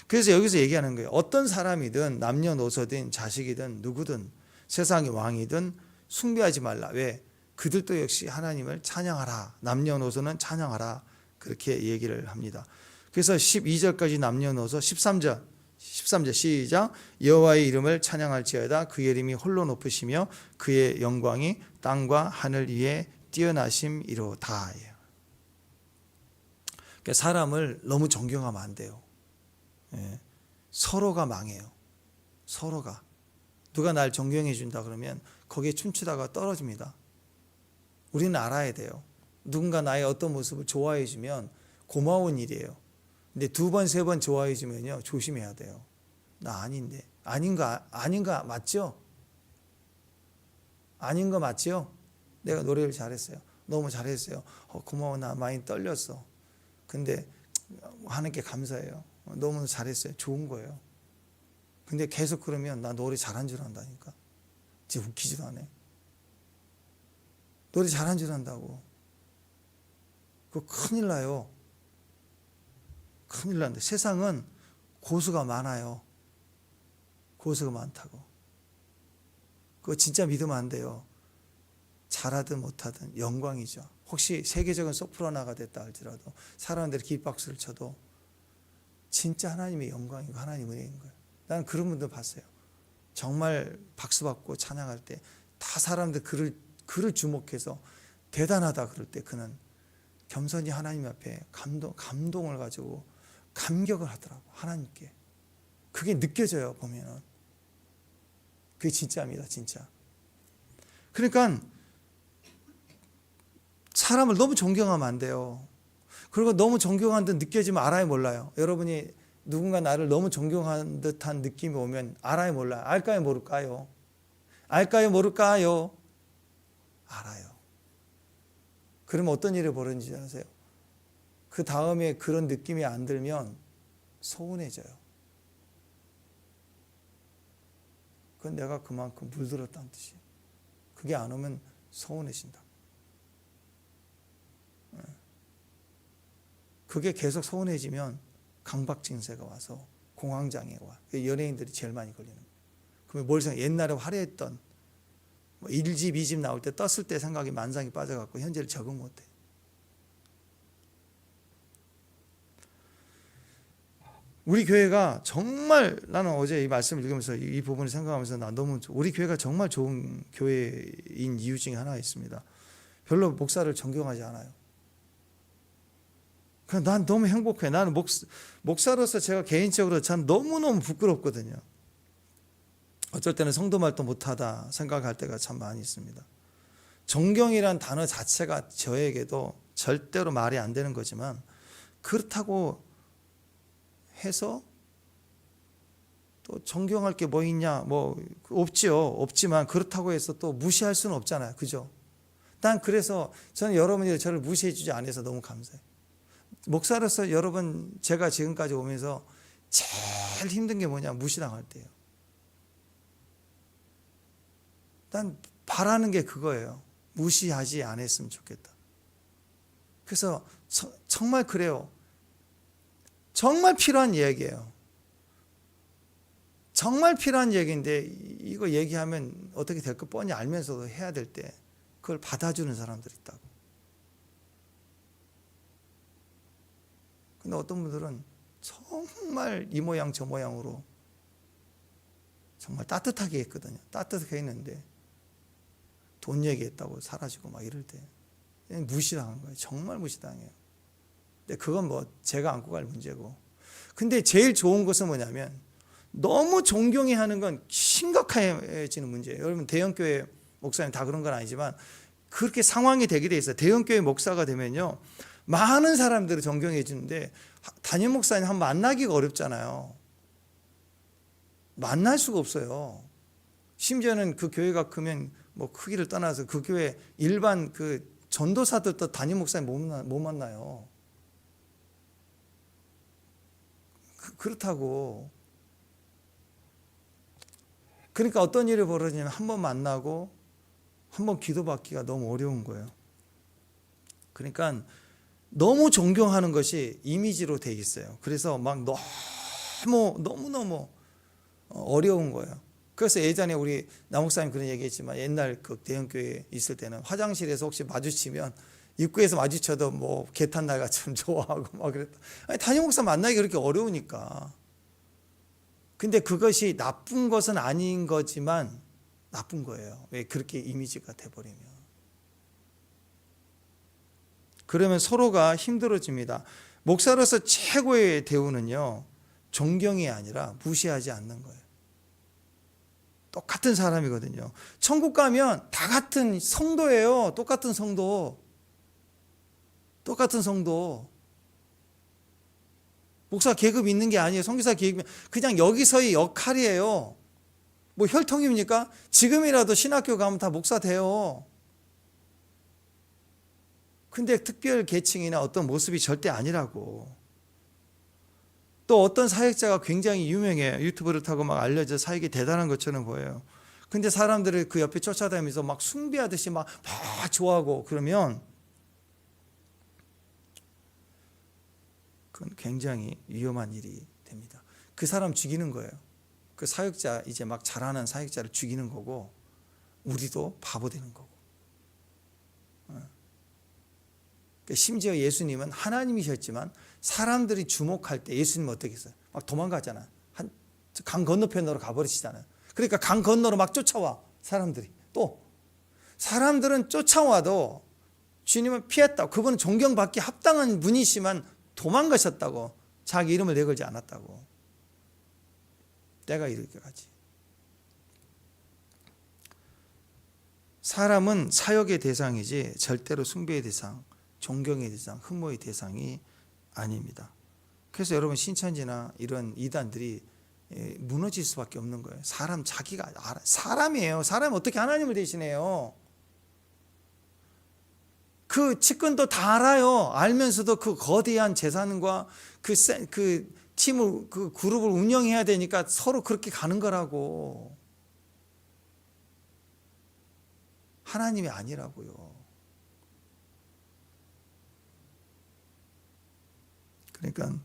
그래서 여기서 얘기하는 거예요. 어떤 사람이든 남녀노소든 자식이든 누구든 세상의 왕이든 숭배하지 말라. 왜? 그들도 역시 하나님을 찬양하라. 남녀노소는 찬양하라. 그렇게 얘기를 합니다. 그래서 12절까지 남녀노소, 13절 시작. 여호와의 이름을 찬양할지어다. 그의 이름이 홀로 높으시며 그의 영광이 땅과 하늘 위에 뛰어나심이로다. 그러니까 사람을 너무 존경하면 안 돼요. 서로가 망해요. 서로가. 누가 날 존경해 준다 그러면 거기에 춤추다가 떨어집니다. 우리는 알아야 돼요. 누군가 나의 어떤 모습을 좋아해 주면 고마운 일이에요. 근데 두 번, 세 번 좋아해 주면요, 조심해야 돼요. 나 아닌데. 아닌가 맞죠? 아닌 거 맞죠? 내가 노래를 잘했어요. 너무 잘했어요. 고마워. 나 많이 떨렸어. 근데 하나님께 감사해요. 너무 잘했어요. 좋은 거예요. 근데 계속 그러면 나 노래 잘한 줄 안다니까. 진짜 웃기지도 않네. 노래 잘한 줄 안다고. 그거 큰일 나요. 큰일 난다. 세상은 고수가 많아요. 고수가 많다고. 그거 진짜 믿으면 안 돼요. 잘하든 못하든 영광이죠. 혹시 세계적인 소프라노가 됐다 할지라도 사람들이 기립박수를 쳐도 진짜 하나님의 영광이고 하나님의 은혜인 거예요. 나는 그런 분들 봤어요. 정말 박수 받고 찬양할 때 다 사람들 그를 주목해서 대단하다 그럴 때 그는 겸손히 하나님 앞에 감동을 가지고 감격을 하더라고. 하나님께. 그게 느껴져요. 보면은. 그게 진짜입니다. 진짜. 그러니까 사람을 너무 존경하면 안 돼요. 그리고 너무 존경한 듯 느껴지면 알아요, 몰라요? 여러분이 누군가 나를 너무 존경한 듯한 느낌이 오면 알아요, 몰라요? 알까요, 모를까요? 알까요, 모를까요? 알아요. 그러면 어떤 일이 벌어지는지 아세요? 그 다음에 그런 느낌이 안 들면 서운해져요. 그건 내가 그만큼 물들었다는 뜻이에요. 그게 안 오면 서운해진다. 그게 계속 서운해지면 강박증세가 와서 공황장애가 와. 연예인들이 제일 많이 걸리는 거예요. 그러면 뭘 생각해? 옛날에 화려했던 1집, 2집 나올 때 떴을 때 생각이 만상이 빠져갖고 현재를 적응 못해. 우리 교회가 정말, 나는 어제 이 말씀을 읽으면서 이 부분을 생각하면서 나 너무 우리 교회가 정말 좋은 교회인 이유 중에 하나가 있습니다. 별로 목사를 존경하지 않아요. 난 너무 행복해. 나는 목사로서 제가 개인적으로 참 너무너무 부끄럽거든요. 어쩔 때는 성도말도 못하다 생각할 때가 참 많이 있습니다. 존경이란 단어 자체가 저에게도 절대로 말이 안 되는 거지만 그렇다고 해서 또 존경할 게 뭐 있냐, 뭐 없지요. 없지만 그렇다고 해서 또 무시할 수는 없잖아요. 그죠? 난 그래서 저는 여러분이 저를 무시해 주지 않아서 너무 감사해요. 목사로서 여러분, 제가 지금까지 오면서 제일 힘든 게 뭐냐? 무시당할 때예요. 난 바라는 게 그거예요. 무시하지 않았으면 좋겠다. 그래서 정말 그래요. 정말 필요한 이야기예요. 정말 필요한 얘기인데 이거 얘기하면 어떻게 될 거 뻔히 알면서도 해야 될 때 그걸 받아주는 사람들이 있다고. 근데 어떤 분들은 정말 이 모양 저 모양으로 정말 따뜻하게 했거든요. 따뜻하게 했는데 돈 얘기했다고 사라지고 막 이럴 때 무시당한 거예요. 정말 무시당해요. 근데 그건 뭐 제가 안고 갈 문제고. 근데 제일 좋은 것은 뭐냐면 너무 존경해 하는 건 심각해지는 문제예요. 여러분 대형교회 목사님 다 그런 건 아니지만 그렇게 상황이 되게 돼 있어요. 대형교회 목사가 되면요 많은 사람들을 존경해 주는데 담임 목사님 한번 만나기가 어렵잖아요. 만날 수가 없어요. 심지어는 그 교회가 크면 뭐 크기를 떠나서 그 교회 일반 그 전도사들도 담임 목사님 못 만나요. 그렇다고. 그러니까 어떤 일이 벌어지냐면 한 번 만나고 한 번 기도받기가 너무 어려운 거예요. 그러니까 너무 존경하는 것이 이미지로 돼 있어요. 그래서 막 너무너무 어려운 거예요. 그래서 예전에 우리 남목사님 그런 얘기했지만 옛날 그 대형교회에 있을 때는 화장실에서 혹시 마주치면 입구에서 마주쳐도 뭐 개탄 날같이 좋아하고 막 그랬다. 아니, 담임 목사 만나기 그렇게 어려우니까. 근데 그것이 나쁜 것은 아닌 거지만 나쁜 거예요. 왜 그렇게 이미지가 돼버리면. 그러면 서로가 힘들어집니다. 목사로서 최고의 대우는요, 존경이 아니라 무시하지 않는 거예요. 똑같은 사람이거든요. 천국 가면 다 같은 성도예요. 똑같은 성도. 목사 계급 있는 게 아니에요. 선교사 계급 그냥 여기서의 역할이에요. 뭐 혈통입니까? 지금이라도 신학교 가면 다 목사 돼요. 근데 특별 계층이나 어떤 모습이 절대 아니라고. 또 어떤 사역자가 굉장히 유명해요. 유튜브를 타고 막 알려져 사역이 대단한 것처럼 보여요. 근데 사람들을 그 옆에 쫓아다니면서 막 숭배하듯이 막 좋아하고 그러면 그건 굉장히 위험한 일이 됩니다. 그 사람 죽이는 거예요. 그 사역자 이제 막 잘하는 사역자를 죽이는 거고 우리도 바보 되는 거고. 심지어 예수님은 하나님이셨지만 사람들이 주목할 때 예수님은 어떻게 했어요? 막 도망가잖아. 강 건너편으로 가버리시잖아요. 그러니까 강 건너로 막 쫓아와 사람들이. 또 사람들은 쫓아와도 주님은 피했다고. 그분은 존경받기 합당한 분이시만 도망가셨다고. 자기 이름을 내걸지 않았다고. 때가 이렇게까지. 사람은 사역의 대상이지 절대로 숭배의 대상, 존경의 대상, 흠모의 대상이 아닙니다. 그래서 여러분 신천지나 이런 이단들이 무너질 수밖에 없는 거예요. 사람 자기가 알아. 사람이에요. 사람이 어떻게 하나님을 대신해요? 그 측근도 다 알아요. 알면서도 그 거대한 재산과 그 팀을 그 그룹을 운영해야 되니까 서로 그렇게 가는 거라고. 하나님이 아니라고요. 그러니까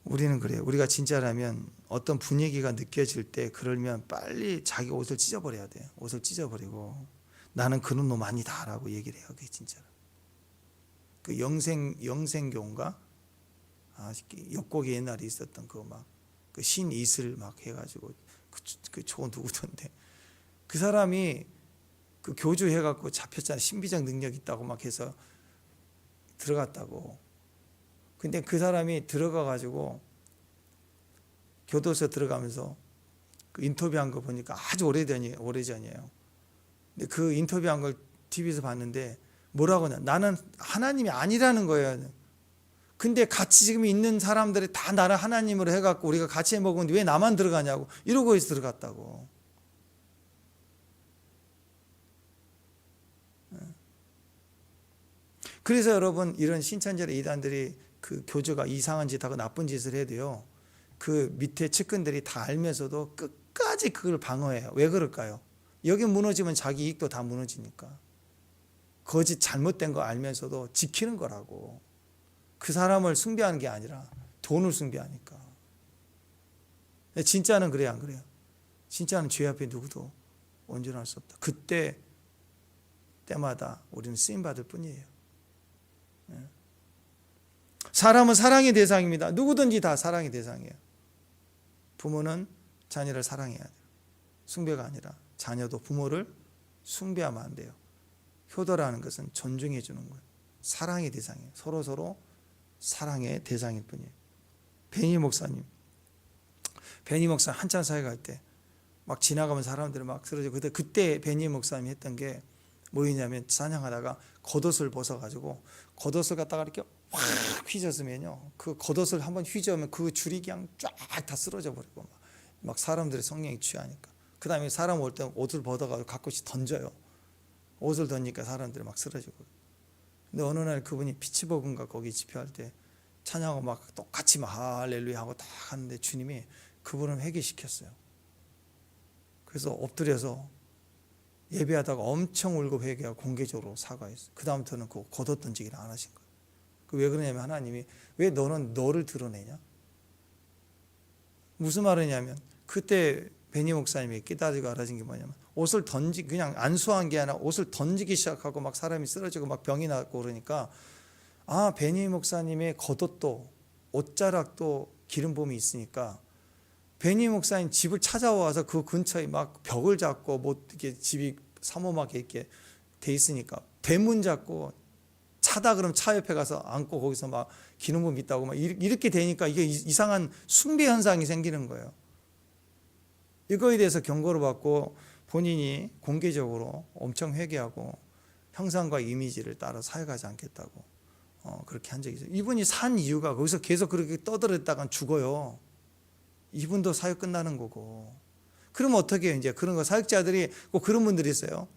우리는 그래요. 우리가 진짜라면 어떤 분위기가 느껴질 때 그러면 빨리 자기 옷을 찢어버려야 돼요. 옷을 찢어버리고 나는 그런 놈 아니다라고 얘기를 해요. 그게 진짜로. 그 영생교인가? 역곡에 옛날에 있었던 그 막 그 신이슬 막 해가지고 그 초 누구던데 그 사람이 그 교주 해갖고 잡혔잖아. 신비적 능력 있다고 막 해서 들어갔다고. 근데 그 사람이 들어가가지고 교도소 들어가면서 그 인터뷰한 거 보니까 아주 오래전이에요. 근데 그 인터뷰한 걸 TV에서 봤는데 뭐라고 하냐. 나는 하나님이 아니라는 거예요. 근데 같이 지금 있는 사람들이 다 나를 하나님으로 해갖고 우리가 같이 먹었는데 왜 나만 들어가냐고 이러고 해서 들어갔다고. 그래서 여러분 이런 신천지의 이단들이 그 교주가 이상한 짓하고 나쁜 짓을 해도요. 그 밑에 측근들이 다 알면서도 끝까지 그걸 방어해요. 왜 그럴까요? 여기 무너지면 자기 이익도 다 무너지니까. 거짓 잘못된 거 알면서도 지키는 거라고. 그 사람을 숭배하는 게 아니라 돈을 숭배하니까. 진짜는 그래요, 안 그래요? 진짜는 죄 앞에 누구도 온전할 수 없다. 그때 때마다 우리는 쓰임 받을 뿐이에요. 사람은 사랑의 대상입니다. 누구든지 다 사랑의 대상이에요. 부모는 자녀를 사랑해야 돼요. 숭배가 아니라 자녀도 부모를 숭배하면 안 돼요. 효도라는 것은 존중해 주는 거예요. 사랑의 대상이에요. 서로 사랑의 대상일 뿐이에요. 베니 목사님 한참 사역할 때 막 지나가면 사람들이 막 쓰러지고, 그때 베니 목사님이 했던 게 뭐였냐면, 찬양하다가 겉옷을 벗어가지고 겉옷을 갖다가 이렇게 확 휘젓으면요, 그 겉옷을 한번 휘저으면 그 줄이 그냥 쫙 다 쓰러져 버리고, 막 사람들의 성령이 취하니까. 그 다음에 사람 올 때 옷을 벗어가지고 가끔씩 던져요. 옷을 던지니까 사람들이 막 쓰러지고. 근데 어느 날 그분이 피츠버그인가 거기 집회할 때 찬양하고 막 똑같이 막 할렐루야 하고 딱 하는데 주님이 그분을 회개시켰어요. 그래서 엎드려서 예배하다가 엄청 울고 회개하고 공개적으로 사과했어요. 그 다음부터는 그 겉옷 던지기를 안 하신 거예요. 왜 그러냐면, 하나님이 왜 너는 너를 드러내냐? 무슨 말이냐면, 그때 베니 목사님이 깨달아지고 알아진 게 뭐냐면, 옷을 그냥 안수한 게 아니라 옷을 던지기 시작하고 막 사람이 쓰러지고 막 병이 났고 그러니까, 베니 목사님의 겉옷도 옷자락도 기름 부음이 있으니까 베니 목사님 집을 찾아와서 그 근처에 막 벽을 잡고 뭐 이렇게 집이 삼호막에 이렇게 돼 있으니까 대문 잡고 차다 그러면 차 옆에 가서 앉고 거기서 막 기름 부음 있다고 막 이렇게 되니까 이게 이상한 숭배 현상이 생기는 거예요. 이거에 대해서 경고를 받고 본인이 공개적으로 엄청 회개하고 형상과 이미지를 따라 사역하지 않겠다고 그렇게 한 적이 있어요. 이분이 산 이유가 거기서 계속 그렇게 떠들었다간 죽어요. 이분도 사역 끝나는 거고. 그러면 어떻게 해요? 이제 그런 거 사역자들이 꼭 그런 분들이 있어요.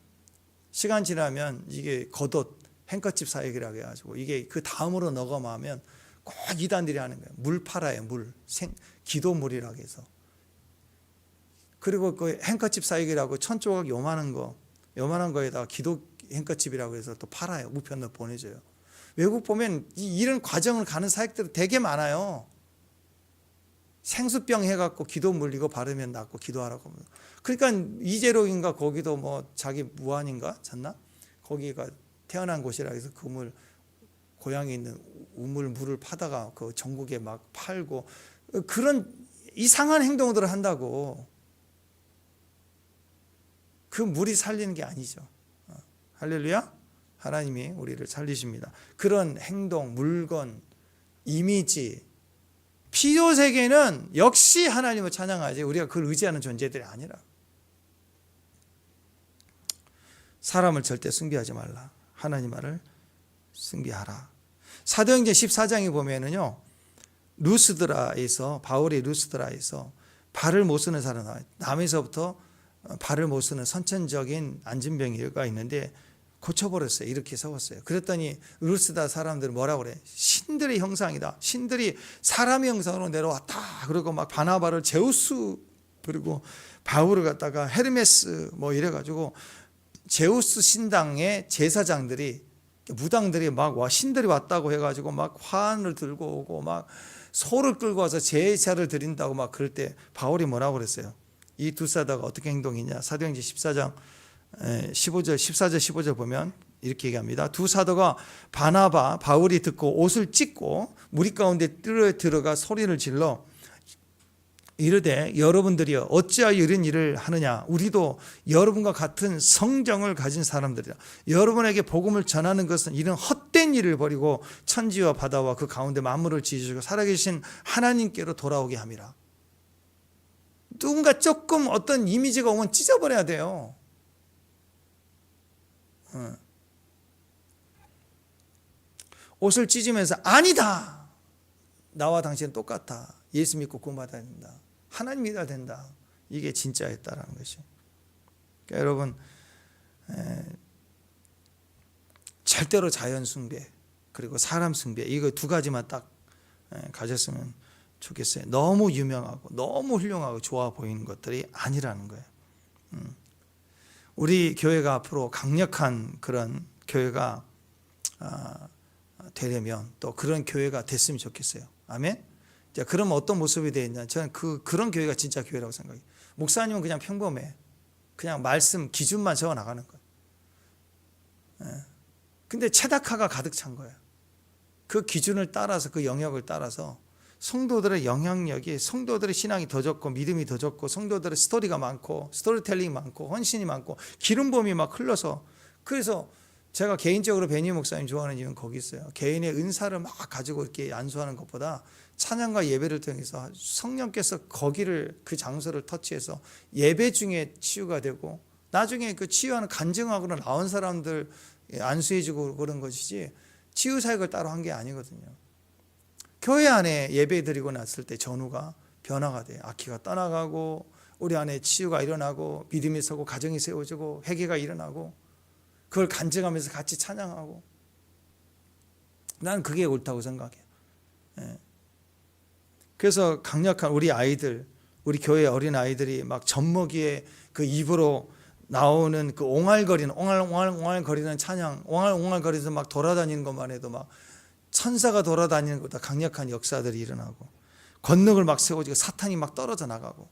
시간 지나면 이게 겉옷 행커칩 사역이라고 해가지고 이게 그 다음으로 넘어가면 꼭 이단들이 하는 거예요. 물 팔아요. 기도물이라고 해서. 그리고 그 행커칩 사역이라고 1000조각 요만한 거에다가 기도 행커칩이라고 해서 또 팔아요. 우편으로 보내줘요. 외국 보면 이런 과정을 가는 사역들이 되게 많아요. 생수병 해갖고 기도 물리고 바르면 낫고 기도하라고. 그러니까 이재록인가 거기도 뭐 자기 무안인가 잤나? 거기가 태어난 곳이라 해서 그 물, 고향에 있는 물을 파다가 그 전국에 막 팔고 그런 이상한 행동들을 한다고. 그 물이 살리는 게 아니죠. 할렐루야. 하나님이 우리를 살리십니다. 그런 행동, 물건, 이미지, 필요 세계는 역시 하나님을 찬양하지 우리가 그걸 의지하는 존재들이 아니라. 사람을 절대 숭배하지 말라. 하나님만을 숭배하라. 사도행전 14장에 보면은요, 바울이 루스드라에서 발을 못 쓰는 사람, 남에서부터 발을 못 쓰는 선천적인 안진병이가 있는데 고쳐버렸어요. 이렇게 적었어요. 그랬더니 루스다 사람들은 뭐라고 그래? 신들의 형상이다. 신들이 사람의 형상으로 내려왔다. 그리고 막 바나바를 제우스, 그리고 바울을 갖다가 헤르메스 뭐 이래가지고 제우스 신당의 제사장들이, 무당들이 막 신들이 왔다고 해가지고 막 화환을 들고 오고 막 소를 끌고 와서 제사를 드린다고 막 그럴 때 바울이 뭐라고 그랬어요? 이 두 사도가 어떻게 행동했냐? 사도행전 14장 14절 15절 보면 이렇게 얘기합니다. 두 사도가 바울이 듣고 옷을 찢고 무리 가운데 들어가 소리를 질러 이르되, 여러분들이여 어찌하여 이런 일을 하느냐? 우리도 여러분과 같은 성정을 가진 사람들이라. 여러분에게 복음을 전하는 것은 이런 헛된 일을 버리고 천지와 바다와 그 가운데 만물을 지으시고 살아계신 하나님께로 돌아오게 함이라. 누군가 조금 어떤 이미지가 오면 찢어버려야 돼요. 옷을 찢으면서 아니다, 나와 당신은 똑같아, 예수 믿고 구원받아야 된다, 하나님 믿어야 된다, 이게 진짜였다라는 것이. 그러니까 여러분, 절대로 자연 숭배 그리고 사람 숭배, 이거 두 가지만 딱 가졌으면 좋겠어요. 너무 유명하고 너무 훌륭하고 좋아 보이는 것들이 아니라는 거예요. 우리 교회가 앞으로 강력한 그런 교회가 되려면 또 그런 교회가 됐으면 좋겠어요. 아멘. 자, 그러면 어떤 모습이 되느냐? 저는 그런 교회가 진짜 교회라고 생각해요. 목사님은 그냥 평범해. 그냥 말씀 기준만 적어 나가는 거예요. 근데 체다카가 가득 찬 거예요. 그 기준을 따라서, 그 영역을 따라서 성도들의 영향력이, 성도들의 신앙이 더 좋고 믿음이 더 좋고 성도들의 스토리가 많고 스토리텔링이 많고 헌신이 많고 기름 부음이 막 흘러서, 그래서 제가 개인적으로 베니 목사님 좋아하는 이유는 거기 있어요. 개인의 은사를 막 가지고 이렇게 안수하는 것보다 찬양과 예배를 통해서 성령께서 거기를, 그 장소를 터치해서 예배 중에 치유가 되고 나중에 그 치유하는 간증하고는 나온 사람들 안수해주고 그런 것이지 치유 사역을 따로 한 게 아니거든요. 교회 안에 예배 드리고 났을 때 전후가 변화가 돼요. 악기가 떠나가고 우리 안에 치유가 일어나고 믿음이 서고 가정이 세워지고 회개가 일어나고 그걸 간증하면서 같이 찬양하고, 나는 그게 옳다고 생각해요. 그래서 강력한 우리 아이들, 우리 교회 어린 아이들이 막 젖먹이에 그 입으로 나오는 그 옹알거리는 옹알옹알거리는 찬양, 옹알옹알거리면서 막 돌아다니는 것만 해도 막 천사가 돌아다니는 것보다 강력한 역사들이 일어나고 권능을 막 세워지고 사탄이 막 떨어져 나가고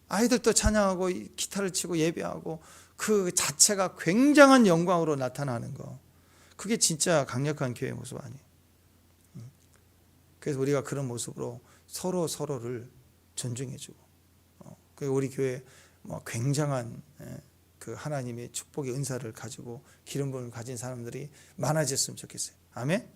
아이들도 찬양하고 기타를 치고 예배하고 그 자체가 굉장한 영광으로 나타나는 거, 그게 진짜 강력한 교회 모습 아니에요. 그래서 우리가 그런 모습으로 서로를 존중해주고, 우리 교회 뭐 굉장한 그 하나님의 축복의 은사를 가지고 기름 부음을 가진 사람들이 많아졌으면 좋겠어요. 아멘.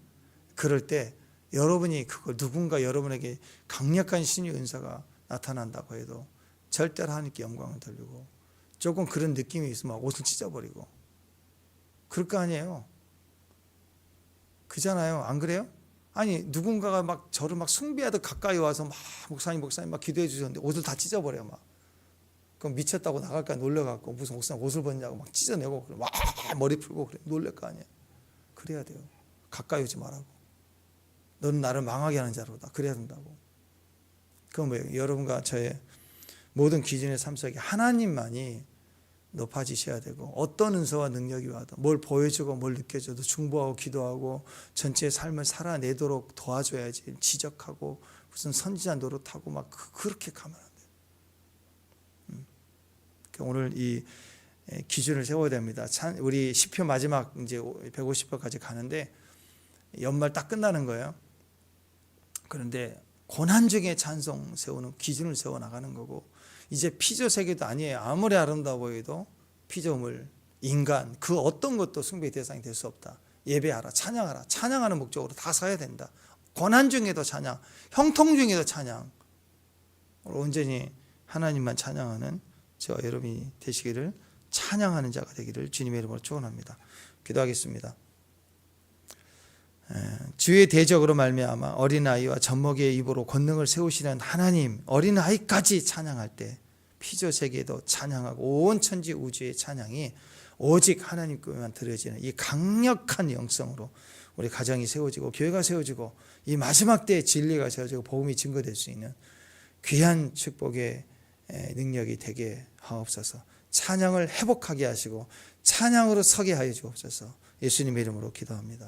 그럴 때 여러분이 그걸, 누군가 여러분에게 강력한 신의 은사가 나타난다고 해도 절대로 하나님께 영광을 돌리고, 조금 그런 느낌이 있으면 옷을 찢어버리고 그럴 거 아니에요. 그잖아요. 안 그래요? 아니 누군가가 막 저를 막 숭배하듯 가까이 와서 막 목사님 막 기도해 주셨는데 옷을 다 찢어버려요. 막 그럼 미쳤다고 나갈까 놀려갖고 무슨 목사님 옷을 벗냐고 막 찢어내고 그래. 막 머리 풀고 그래. 놀랄 거 아니에요. 그래야 돼요. 가까이 오지 말라고. 너는 나를 망하게 하는 자로다. 그래야 된다고. 그건 뭐예요? 여러분과 저의 모든 기준의 삶 속에 하나님만이 높아지셔야 되고, 어떤 은사와 능력이 와도 뭘 보여주고 뭘 느껴줘도 중보하고 기도하고 전체의 삶을 살아내도록 도와줘야지, 지적하고 무슨 선지자 노릇하고 막 그렇게 가면 안 돼요. 오늘 이 기준을 세워야 됩니다. 우리 시편 마지막 이제 150편까지 가는데 연말 딱 끝나는 거예요. 그런데 고난 중에 찬송 세우는 기준을 세워 나가는 거고, 이제 피조 세계도 아니에요. 아무리 아름다워 보여도 피조물, 인간 그 어떤 것도 숭배의 대상이 될 수 없다. 예배하라, 찬양하라. 찬양하는 목적으로 다 서야 된다. 고난 중에도 찬양, 형통 중에도 찬양. 온전히 하나님만 찬양하는 저와 여러분이 되시기를, 찬양하는 자가 되기를 주님의 이름으로 축원합니다. 기도하겠습니다. 주의 대적으로 말미암아 어린아이와 젖먹이의 입으로 권능을 세우시는 하나님, 어린아이까지 찬양할 때 피조 세계도 찬양하고 온 천지 우주의 찬양이 오직 하나님께만 드려지는 이 강력한 영성으로 우리 가정이 세워지고 교회가 세워지고 이 마지막 때의 진리가 세워지고 복음이 증거될 수 있는 귀한 축복의 능력이 되게 하옵소서. 찬양을 회복하게 하시고 찬양으로 서게 하여 주옵소서. 예수님의 이름으로 기도합니다.